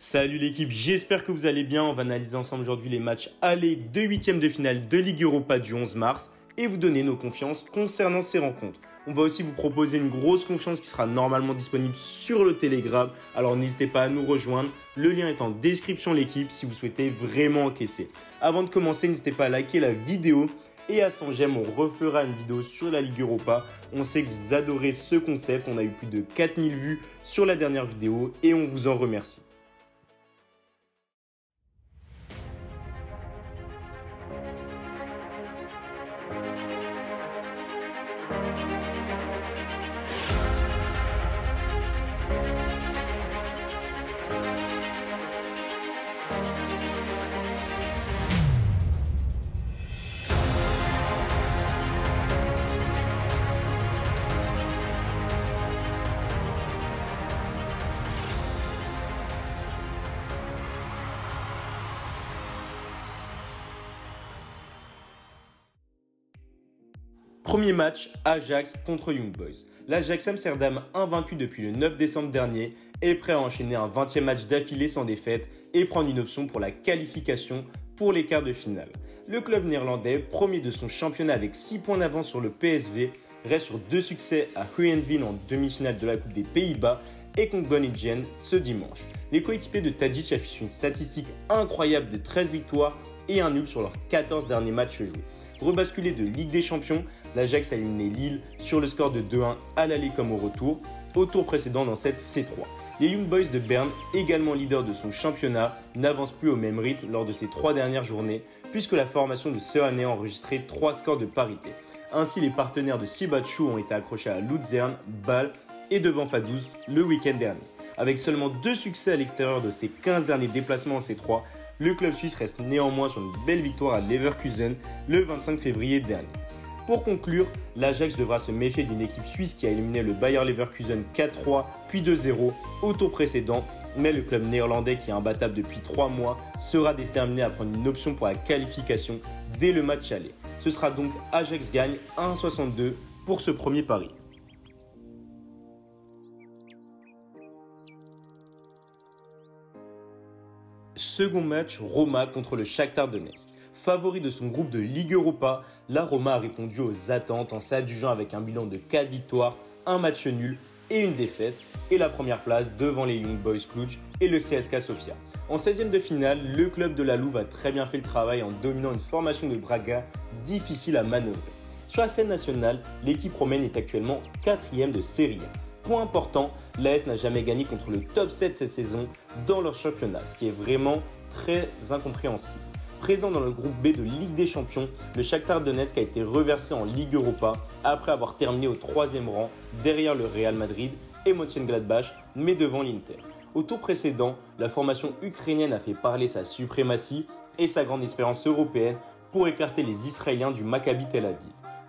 Salut l'équipe, j'espère que vous allez bien. On va analyser ensemble aujourd'hui les matchs aller de 8e de finale de Ligue Europa du 11 mars et vous donner nos confiances concernant ces rencontres. On va aussi vous proposer une grosse confiance qui sera normalement disponible sur le Telegram. Alors n'hésitez pas à nous rejoindre. Le lien est en description l'équipe si vous souhaitez vraiment encaisser. Avant de commencer, n'hésitez pas à liker la vidéo. Et à 100 j'aime, on refera une vidéo sur la Ligue Europa. On sait que vous adorez ce concept. On a eu plus de 4000 vues sur la dernière vidéo et on vous en remercie. Premier match, Ajax contre Young Boys. L'Ajax Amsterdam, invaincu depuis le 9 décembre dernier, est prêt à enchaîner un 20e match d'affilée sans défaite et prendre une option pour la qualification pour les quarts de finale. Le club néerlandais, premier de son championnat avec 6 points d'avance sur le PSV, reste sur 2 succès à Heerenveen en demi-finale de la Coupe des Pays-Bas et contre Groningen ce dimanche. Les coéquipiers de Tadic affichent une statistique incroyable de 13 victoires et un nul sur leurs 14 derniers matchs joués. Rebasculé de Ligue des Champions, l'Ajax a éliminé Lille sur le score de 2-1 à l'aller comme au retour, au tour précédent dans cette C3. Les Young Boys de Berne, également leader de son championnat, n'avancent plus au même rythme lors de ces 3 dernières journées, puisque la formation de Seoane a enregistré 3 scores de parité. Ainsi, les partenaires de Sibachu ont été accrochés à Luzern, Bâle et devant Vaduz le week-end dernier. Avec seulement 2 succès à l'extérieur de ses 15 derniers déplacements en C3, le club suisse reste néanmoins sur une belle victoire à Leverkusen le 25 février dernier. Pour conclure, l'Ajax devra se méfier d'une équipe suisse qui a éliminé le Bayer Leverkusen 4-3 puis 2-0 au tour précédent, mais le club néerlandais qui est imbattable depuis 3 mois sera déterminé à prendre une option pour la qualification dès le match aller. Ce sera donc Ajax gagne 1,62 pour ce premier pari. Second match, Roma contre le Shakhtar Donetsk. Favori de son groupe de Ligue Europa, la Roma a répondu aux attentes en s'adjugeant avec un bilan de 4 victoires, un match nul et une défaite, et la première place devant les Young Boys Cluj et le CSKA Sofia. En 16e de finale, le club de la Louve a très bien fait le travail en dominant une formation de Braga difficile à manœuvrer. Sur la scène nationale, l'équipe romaine est actuellement 4e de Serie A. Point important, l'AS n'a jamais gagné contre le top 7 cette saison dans leur championnat, ce qui est vraiment très incompréhensible. Présent dans le groupe B de Ligue des Champions, le Shakhtar Donetsk a été reversé en Ligue Europa après avoir terminé au 3e rang derrière le Real Madrid et Mönchengladbach, mais devant l'Inter. Au tour précédent, la formation ukrainienne a fait parler sa suprématie et sa grande espérance européenne pour écarter les Israéliens du Maccabi Tel Aviv.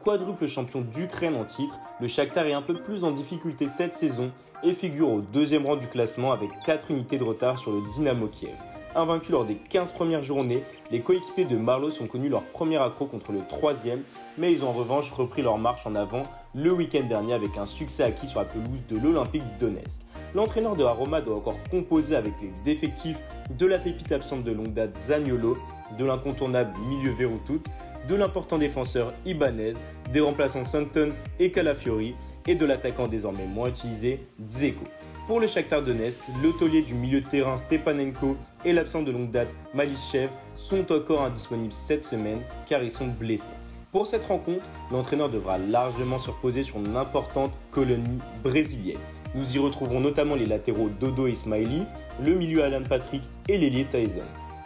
Quadruple champion d'Ukraine en titre, le Shakhtar est un peu plus en difficulté cette saison et figure au 2e rang du classement avec 4 unités de retard sur le Dynamo Kiev. Invaincus lors des 15 premières journées, les coéquipiers de Marlos ont connu leur premier accroc contre le 3e, mais ils ont en revanche repris leur marche en avant le week-end dernier avec un succès acquis sur la pelouse de l'Olympique Donetsk. L'entraîneur de la Roma doit encore composer avec les défectifs de la pépite absente de longue date Zaniolo, de l'incontournable milieu Veretout, de l'important défenseur Ibanez, des remplaçants Santon et Calafiori et de l'attaquant désormais moins utilisé Dzeko. Pour le Shakhtar Donetsk, le taulier du milieu de terrain Stepanenko et l'absent de longue date Malichev sont encore indisponibles cette semaine car ils sont blessés. Pour cette rencontre, l'entraîneur devra largement se reposer sur une importante colonie brésilienne. Nous y retrouverons notamment les latéraux Dodo et Ismaili, le milieu Alan Patrick et l'ailier Tyson.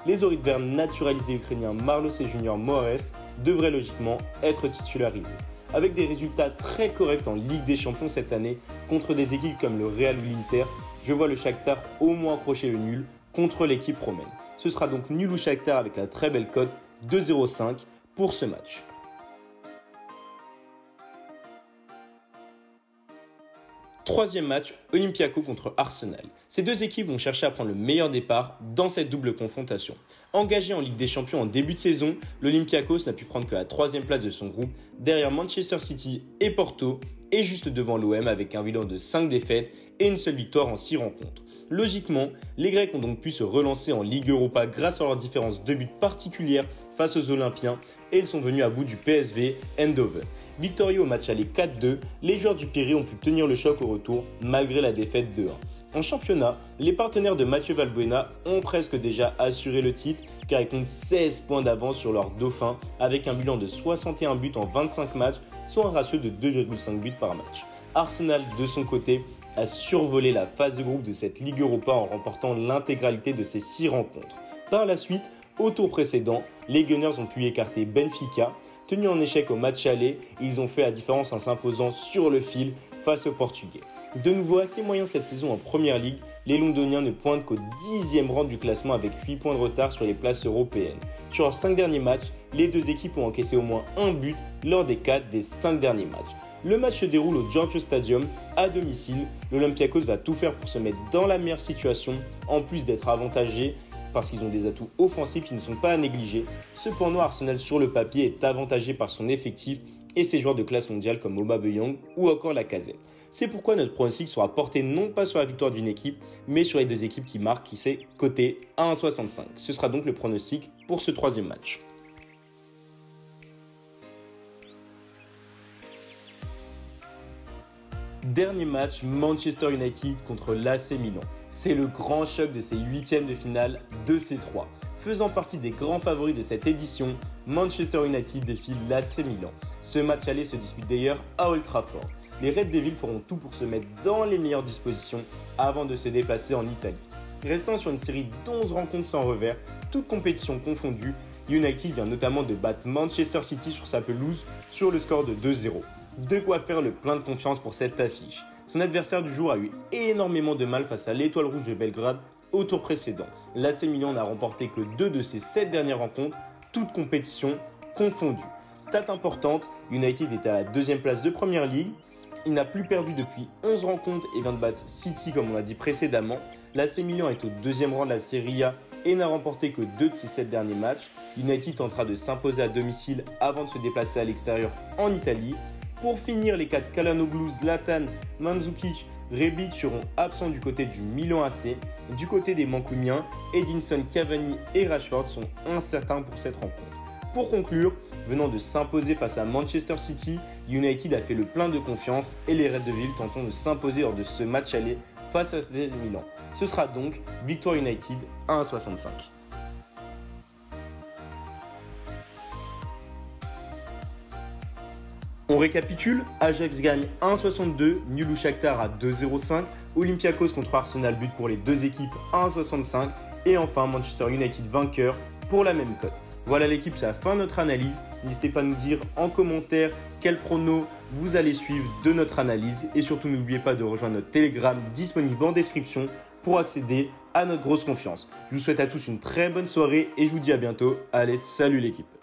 Les orites naturalisés ukrainiens Marlos et Junior Moraes devraient logiquement être titularisés. Avec des résultats très corrects en Ligue des Champions cette année contre des équipes comme le Real ou l'Inter, je vois le Shakhtar au moins accrocher le nul contre l'équipe romaine. Ce sera donc nul ou Shakhtar avec la très belle cote 2,05 pour ce match. Troisième match, Olympiakos contre Arsenal. Ces deux équipes vont chercher à prendre le meilleur départ dans cette double confrontation. Engagé en Ligue des Champions en début de saison, l'Olympiakos n'a pu prendre que la troisième place de son groupe derrière Manchester City et Porto est juste devant l'OM avec un bilan de 5 défaites et une seule victoire en 6 rencontres. Logiquement, les Grecs ont donc pu se relancer en Ligue Europa grâce à leur différence de but particulière face aux Olympiens et ils sont venus à bout du PSV Eindhoven. Victorieux au match aller 4-2, les joueurs du Pirée ont pu tenir le choc au retour malgré la défaite 2-1. En championnat, les partenaires de Mathieu Valbuena ont presque déjà assuré le titre car ils comptent 16 points d'avance sur leur dauphin avec un bilan de 61 buts en 25 matchs, soit un ratio de 2,5 buts par match. Arsenal, de son côté, a survolé la phase de groupe de cette Ligue Europa en remportant l'intégralité de ses 6 rencontres. Par la suite, au tour précédent, les Gunners ont pu écarter Benfica. Tenus en échec au match aller, ils ont fait la différence en s'imposant sur le fil face aux Portugais. De nouveau assez moyen cette saison en Première Ligue, les Londoniens ne pointent qu'au 10e rang du classement avec 8 points de retard sur les places européennes. Sur leurs 5 derniers matchs, les deux équipes ont encaissé au moins un but lors des 4 des 5 derniers matchs. Le match se déroule au Georgia Stadium à domicile. L'Olympiakos va tout faire pour se mettre dans la meilleure situation, en plus d'être avantagé parce qu'ils ont des atouts offensifs qui ne sont pas à négliger. Cependant, Arsenal sur le papier est avantagé par son effectif et ses joueurs de classe mondiale comme Aubameyang ou encore Lacazette. C'est pourquoi notre pronostic sera porté non pas sur la victoire d'une équipe, mais sur les deux équipes qui marquent, qui s'est coté à 1,65. Ce sera donc le pronostic pour ce troisième match. Dernier match, Manchester United contre l'AC Milan. C'est le grand choc de ces huitièmes de finale de ces trois. Faisant partie des grands favoris de cette édition, Manchester United défie l'AC Milan. Ce match aller se dispute d'ailleurs à Old Trafford. Les Red Devils feront tout pour se mettre dans les meilleures dispositions avant de se déplacer en Italie. Restant sur une série d'11 rencontres sans revers, toutes compétitions confondues, United vient notamment de battre Manchester City sur sa pelouse sur le score de 2-0. De quoi faire le plein de confiance pour cette affiche. Son adversaire du jour a eu énormément de mal face à l'Étoile Rouge de Belgrade au tour précédent. L'AC Milan n'a remporté que 2 de ses 7 dernières rencontres, toutes compétitions confondues. Stat importante, United est à la 2e place de Première Ligue. Il n'a plus perdu depuis 11 rencontres et vient de battre City comme on l'a dit précédemment. L'AC Milan est au 2e rang de la Serie A et n'a remporté que 2 de ses 7 derniers matchs. United tentera de s'imposer à domicile avant de se déplacer à l'extérieur en Italie. Pour finir, les 4 Çalhanoğlu, Zlatan, Mandzukic, Rebic seront absents du côté du Milan AC. Du côté des Mancuniens, Edinson Cavani et Rashford sont incertains pour cette rencontre. Pour conclure, venant de s'imposer face à Manchester City, United a fait le plein de confiance et les Red Devils tenteront de s'imposer lors de ce match aller face à l'AC Milan. Ce sera donc victoire United à 1,65. On récapitule, Ajax gagne 1,62, nul ou Shakhtar à 2,05, Olympiakos contre Arsenal but pour les deux équipes à 1,65 et enfin Manchester United vainqueur pour la même cote. Voilà l'équipe, c'est la fin de notre analyse. N'hésitez pas à nous dire en commentaire quel prono vous allez suivre de notre analyse et surtout n'oubliez pas de rejoindre notre Telegram disponible en description pour accéder à notre grosse confiance. Je vous souhaite à tous une très bonne soirée et je vous dis à bientôt. Allez, salut l'équipe!